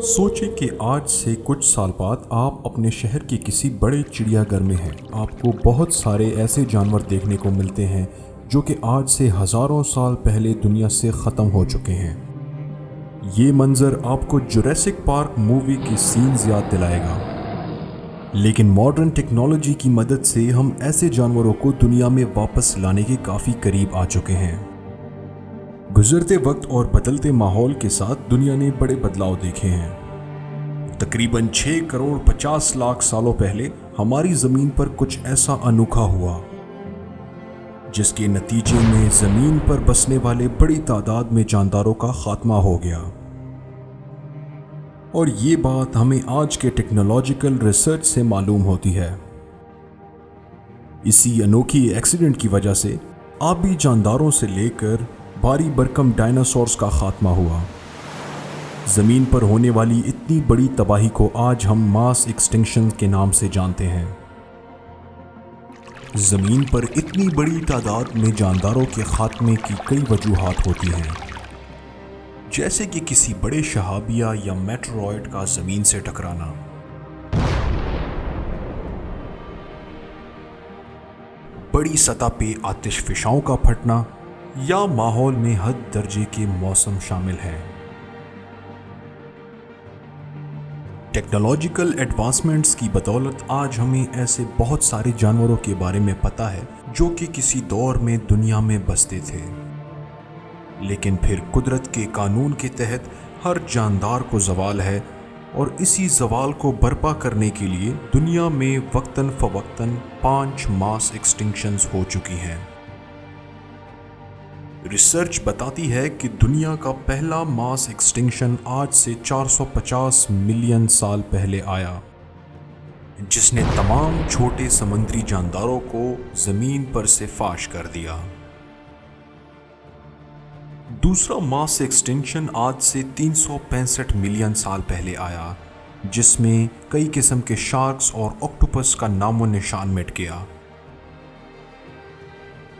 सोचिए कि आज से कुछ साल बाद आप अपने शहर के किसी बड़े चिड़ियाघर में हैं। आपको बहुत सारे ऐसे जानवर देखने को मिलते हैं जो कि आज से हजारों साल पहले दुनिया से ख़त्म हो चुके हैं। ये मंजर आपको जुरैसिक पार्क मूवी की सीन्स याद दिलाएगा। लेकिन मॉडर्न टेक्नोलॉजी की मदद से हम ऐसे जानवरों को दुनिया में वापस लाने के काफ़ी करीब आ चुके हैं। गुजरते वक्त और बदलते माहौल के साथ दुनिया ने बड़े बदलाव देखे हैं। तकरीबन 6 करोड़ 50 लाख सालों पहले हमारी ज़मीन पर कुछ ऐसा अनोखा हुआ जिसके नतीजे में ज़मीन पर बसने वाले बड़ी तादाद में जानदारों का खात्मा हो गया। और ये बात हमें आज के टेक्नोलॉजिकल रिसर्च से मालूम होती है। इसी अनोखी एक्सीडेंट की वजह से आबी जानदारों से लेकर भारी भरकम डायनासोर्स का खात्मा हुआ। ज़मीन पर होने वाली इतनी बड़ी तबाही को आज हम मास एक्सटिंक्शन के नाम से जानते हैं। ज़मीन पर इतनी बड़ी तादाद में जानदारों के खात्मे की कई वजूहात होती हैं, जैसे कि किसी बड़े शहाबिया या मेटेरॉइड का ज़मीन से टकराना, बड़ी सतह पे आतिशफिशाओं का फटना या माहौल में हद दर्जे के मौसम शामिल हैं। टेक्नोलॉजिकल एडवांसमेंट्स की बदौलत आज हमें ऐसे बहुत सारे जानवरों के बारे में पता है जो कि किसी दौर में दुनिया में बसते थे, लेकिन फिर कुदरत के कानून के तहत हर जानदार को ज़वाल है और इसी ज़वाल को बर्पा करने के लिए दुनिया में वक्तन फ़वक्तन 5 मास एक्सटिंक्शंस हो चुकी हैं। रिसर्च बताती है कि दुनिया का पहला मास एक्सटिंक्शन आज से 450 मिलियन साल पहले आया, जिसने तमाम छोटे समुद्री जानदारों को ज़मीन पर से फाश कर दिया। दूसरा मास एक्सटिंक्शन आज से 365 मिलियन साल पहले आया, जिसमें कई किस्म के शार्क्स और ऑक्टोपस का नामो निशान मिट गया।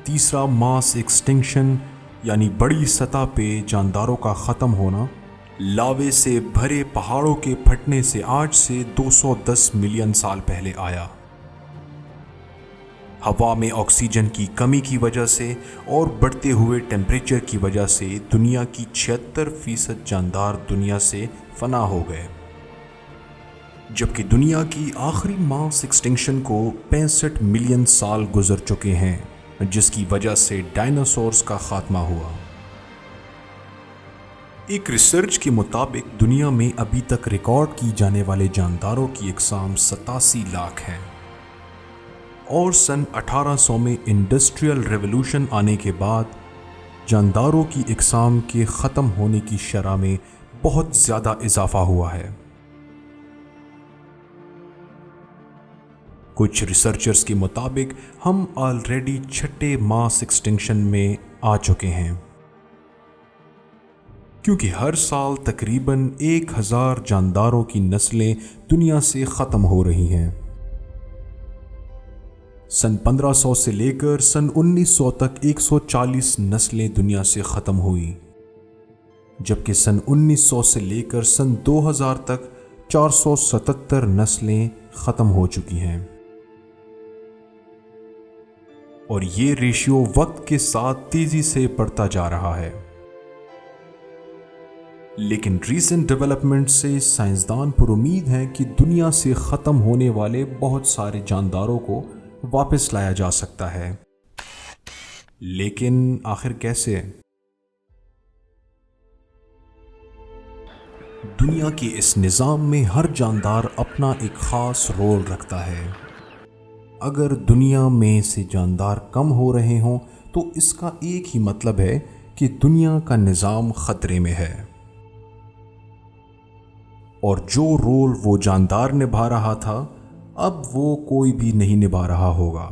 तीसरा मास एक्सटिंक्शन यानी बड़ी सतह पे जानदारों का ख़त्म होना लावे से भरे पहाड़ों के फटने से आज से 210 मिलियन साल पहले आया। हवा में ऑक्सीजन की कमी की वजह से और बढ़ते हुए टेम्परेचर की वजह से दुनिया की 76% जानदार दुनिया से फना हो गए, जबकि दुनिया की आखिरी मास एक्सटिंक्शन को 65 मिलियन साल गुजर चुके हैं, जिसकी वजह से डायनासोर्स का खात्मा हुआ। एक रिसर्च के मुताबिक दुनिया में अभी तक रिकॉर्ड की जाने वाले जानदारों की इकसाम 87 लाख है और सन 1800 में इंडस्ट्रियल रेवोल्यूशन आने के बाद जानदारों की इकसाम के ख़त्म होने की शरह में बहुत ज़्यादा इजाफा हुआ है। कुछ रिसर्चर्स के मुताबिक हम ऑलरेडी 6ठे मास एक्सटिंक्शन में आ चुके हैं, क्योंकि हर साल तकरीबन 1000 जानदारों की नस्लें दुनिया से ख़त्म हो रही हैं। सन 1500 से लेकर सन 1900 तक 140 नस्लें दुनिया से ख़त्म हुई, जबकि सन 1900 से लेकर सन 2000 तक 477 नस्लें ख़त्म हो चुकी हैं। और ये रेशियो वक्त के साथ तेजी से बढ़ता जा रहा है। लेकिन रीसेंट डेवलपमेंट से साइंसदान पुरुमीद हैं कि दुनिया से ख़त्म होने वाले बहुत सारे जानदारों को वापस लाया जा सकता है। लेकिन आखिर कैसे? दुनिया के इस निज़ाम में हर जानदार अपना एक ख़ास रोल रखता है। अगर दुनिया में से जानदार कम हो रहे हों तो इसका एक ही मतलब है कि दुनिया का निज़ाम ख़तरे में है और जो रोल वो जानदार निभा रहा था अब वो कोई भी नहीं निभा रहा होगा।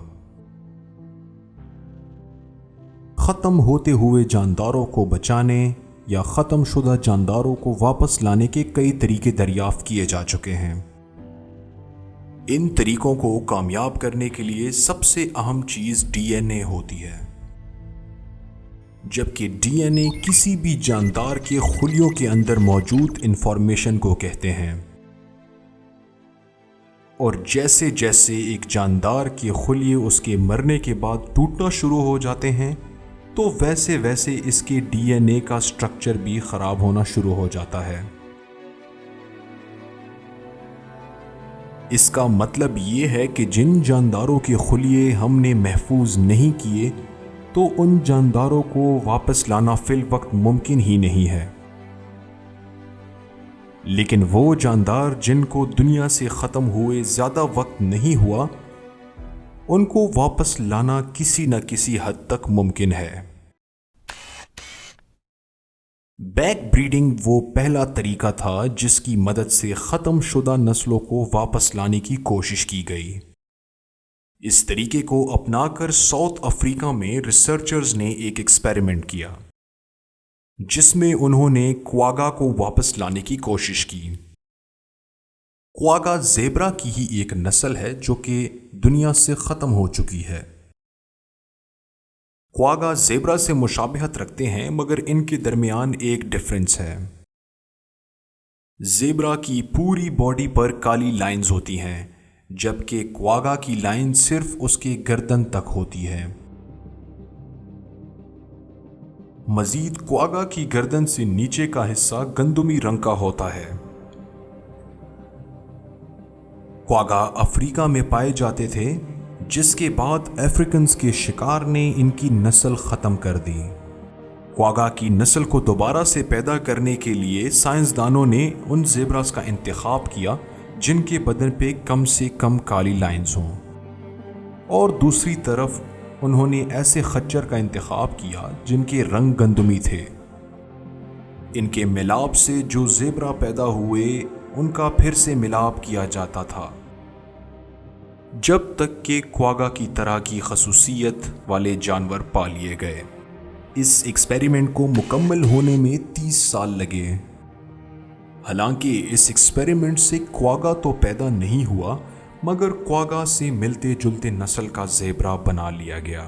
ख़त्म होते हुए जानदारों को बचाने या ख़त्म शुदा जानदारों को वापस लाने के कई तरीके दरियाफ्त किए जा चुके हैं। इन तरीकों को कामयाब करने के लिए सबसे अहम चीज़ DNA होती है। جبکہ ڈی این اے کسی بھی جاندار کے خلیوں کے اندر موجود انفارمیشن کو کہتے ہیں۔ اور جیسے جیسے ایک جاندار کے خلیے اس کے مرنے کے بعد ٹوٹنا شروع ہو جاتے ہیں تو ویسے ویسے اس کے ڈی این اے کا سٹرکچر بھی خراب ہونا شروع ہو جاتا ہے۔ اس کا مطلب یہ ہے کہ جن جانداروں کے خلیے ہم نے محفوظ نہیں کیے تو ان جانداروں کو واپس لانا فی الوقت ممکن ہی نہیں ہے، لیکن وہ جاندار جن کو دنیا سے ختم ہوئے زیادہ وقت نہیں ہوا، ان کو واپس لانا کسی نہ کسی حد تک ممکن ہے۔ بیک بریڈنگ وہ پہلا طریقہ تھا جس کی مدد سے ختم شدہ نسلوں کو واپس لانے کی کوشش کی گئی۔ اس طریقے کو اپنا کر ساؤتھ افریقہ میں ریسرچرز نے ایک ایکسپیریمنٹ کیا جس میں انہوں نے کواگا کو واپس لانے کی کوشش کی۔ کواگا زیبرا کی ہی ایک نسل ہے جو کہ دنیا سے ختم ہو چکی ہے۔ کواگا زیبرا سے مشابہت رکھتے ہیں مگر ان کے درمیان ایک ڈفرنس ہے۔ زیبرا کی پوری باڈی پر کالی لائنز ہوتی ہیں جبکہ کواگا کی لائن صرف اس کے گردن تک ہوتی ہے۔ مزید کواگا کی گردن سے نیچے کا حصہ گندمی رنگ کا ہوتا ہے۔ کواگا افریقہ میں پائے جاتے تھے جس کے بعد افریقنز کے شکار نے ان کی نسل ختم کر دی۔ کواگا کی نسل کو دوبارہ سے پیدا کرنے کے لیے سائنسدانوں نے ان زیبراز کا انتخاب کیا جن کے بدن پہ کم سے کم کالی لائنز ہوں، اور دوسری طرف انہوں نے ایسے خچر کا انتخاب کیا جن کے رنگ گندمی تھے۔ ان کے ملاپ سے جو زیبرا پیدا ہوئے ان کا پھر سے ملاپ کیا جاتا تھا جب تک کہ کواگا کی طرح کی خصوصیت والے جانور پا لیے گئے۔ اس ایکسپیریمنٹ کو مکمل ہونے میں 30 سال لگے۔ حالانکہ اس ایکسپیریمنٹ سے کواگا تو پیدا نہیں ہوا مگر کواگا سے ملتے جلتے نسل کا زیبرا بنا لیا گیا۔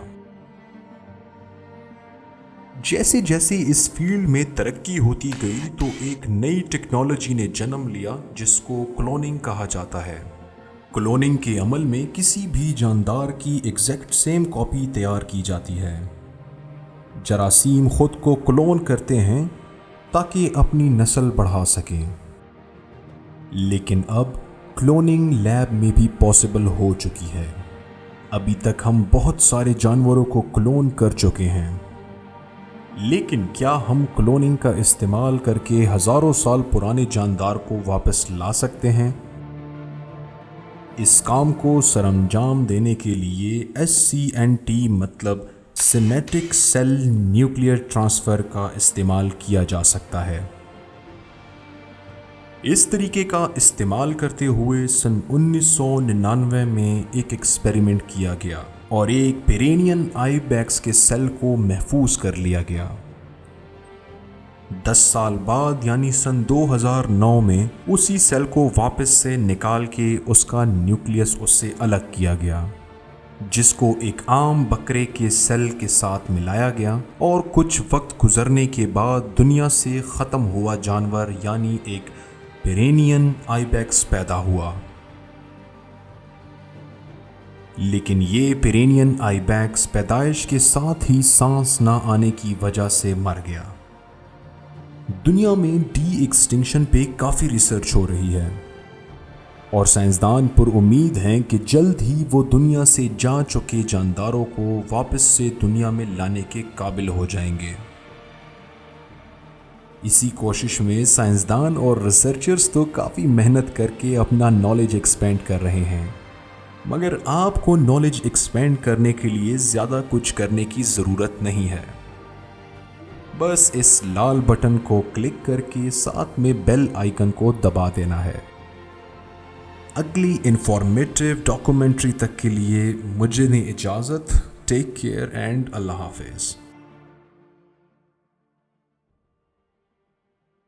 جیسے جیسے اس فیلڈ میں ترقی ہوتی گئی تو ایک نئی ٹیکنالوجی نے جنم لیا جس کو کلوننگ کہا جاتا ہے۔ کلوننگ کے عمل میں کسی بھی جاندار کی ایگزیکٹ سیم کاپی تیار کی جاتی ہے۔ جراثیم خود کو کلون کرتے ہیں تاکہ اپنی نسل بڑھا سکیں، لیکن اب کلوننگ لیب میں بھی پاسبل ہو چکی ہے۔ ابھی تک ہم بہت سارے جانوروں کو کلون کر چکے ہیں، لیکن کیا ہم کلوننگ کا استعمال کر کے ہزاروں سال پرانے جاندار کو واپس لا سکتے ہیں؟ اس کام کو سرانجام دینے کے لیے SCNT مطلب سیمیٹک سیل نیوکلیئر ٹرانسفر کا استعمال کیا جا سکتا ہے۔ اس طریقے کا استعمال کرتے ہوئے سن 1999 میں ایک ایکسپیریمنٹ کیا گیا اور ایک پیرینین آئی بیکس کے سیل کو محفوظ کر لیا گیا۔ 10 سال بعد یعنی سن 2009 میں اسی سیل کو واپس سے نکال کے اس کا نیوکلیس اس سے الگ کیا گیا، جس کو ایک عام بکرے کے سیل کے ساتھ ملایا گیا، اور کچھ وقت گزرنے کے بعد دنیا سے ختم ہوا جانور یعنی ایک پیرینین آئی بیکس پیدا ہوا۔ لیکن یہ پیرینین آئی بیکس پیدائش کے ساتھ ہی سانس نہ آنے کی وجہ سے مر گیا۔ دنیا میں ڈی ایکسٹنکشن پہ کافی ریسرچ ہو رہی ہے اور سائنسدان پر امید ہیں کہ جلد ہی وہ دنیا سے جا چکے جانداروں کو واپس سے دنیا میں لانے کے قابل ہو جائیں گے۔ اسی کوشش میں سائنسدان اور ریسرچرز تو کافی محنت کر کے اپنا نالج ایکسپینڈ کر رہے ہیں، مگر آپ کو نالج ایکسپینڈ کرنے کے لیے زیادہ کچھ کرنے کی ضرورت نہیں ہے۔ بس اس لال بٹن کو کلک کر کے ساتھ میں بیل آئیکن کو دبا دینا ہے۔ اگلی انفارمیٹیو ڈاکومنٹری تک کے لیے مجھے دیں اجازت۔ ٹیک کیئر اینڈ اللہ حافظ۔